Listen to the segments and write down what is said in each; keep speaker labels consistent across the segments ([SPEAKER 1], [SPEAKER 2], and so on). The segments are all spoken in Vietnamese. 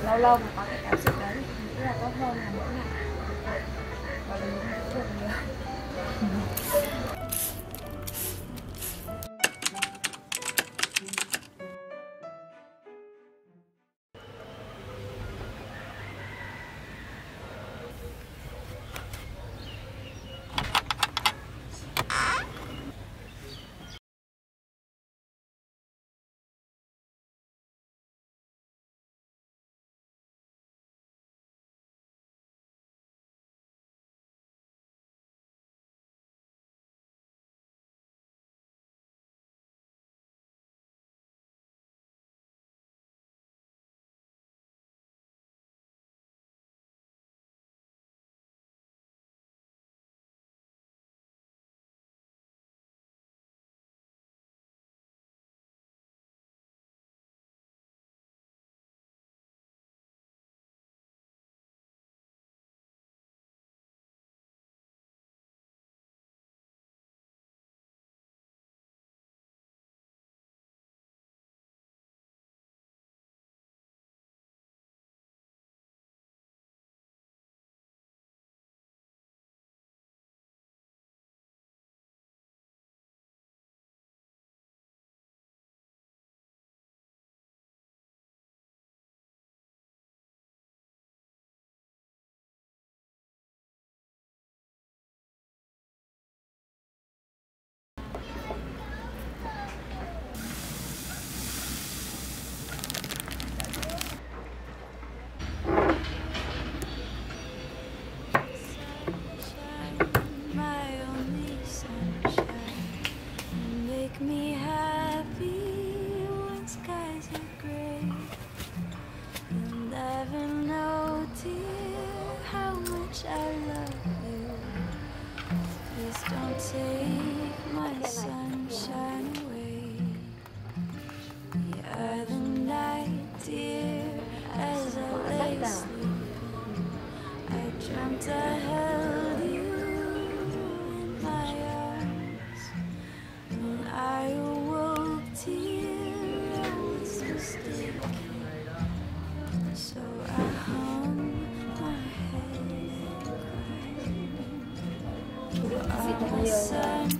[SPEAKER 1] lâu lâu mà có cái cảm xúc đấy thì nghĩ là tốt hơn là mỗi ngày và mình cũng được nhiều.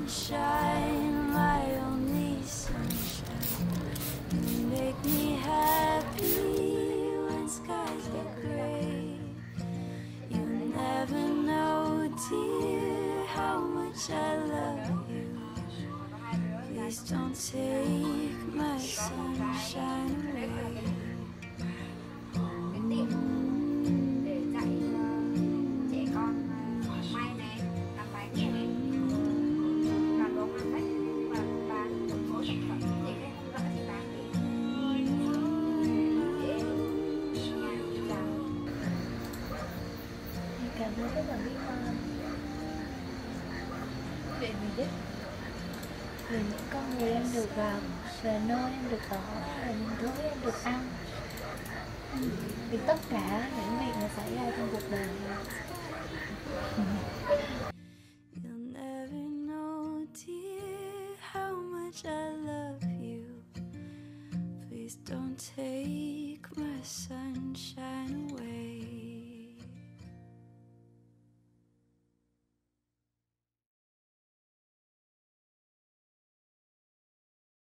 [SPEAKER 2] Sunshine, my only sunshine. You make me happy when skies are gray. You never know, dear, how much I love you. Please don't take my sunshine away.
[SPEAKER 1] Cảm thấy rất là biết ơn vì biết vì những con người em được gặp, về nơi em được ở, về những thứ em được ăn, vì tất cả những việc mà xảy ra trong cuộc đời.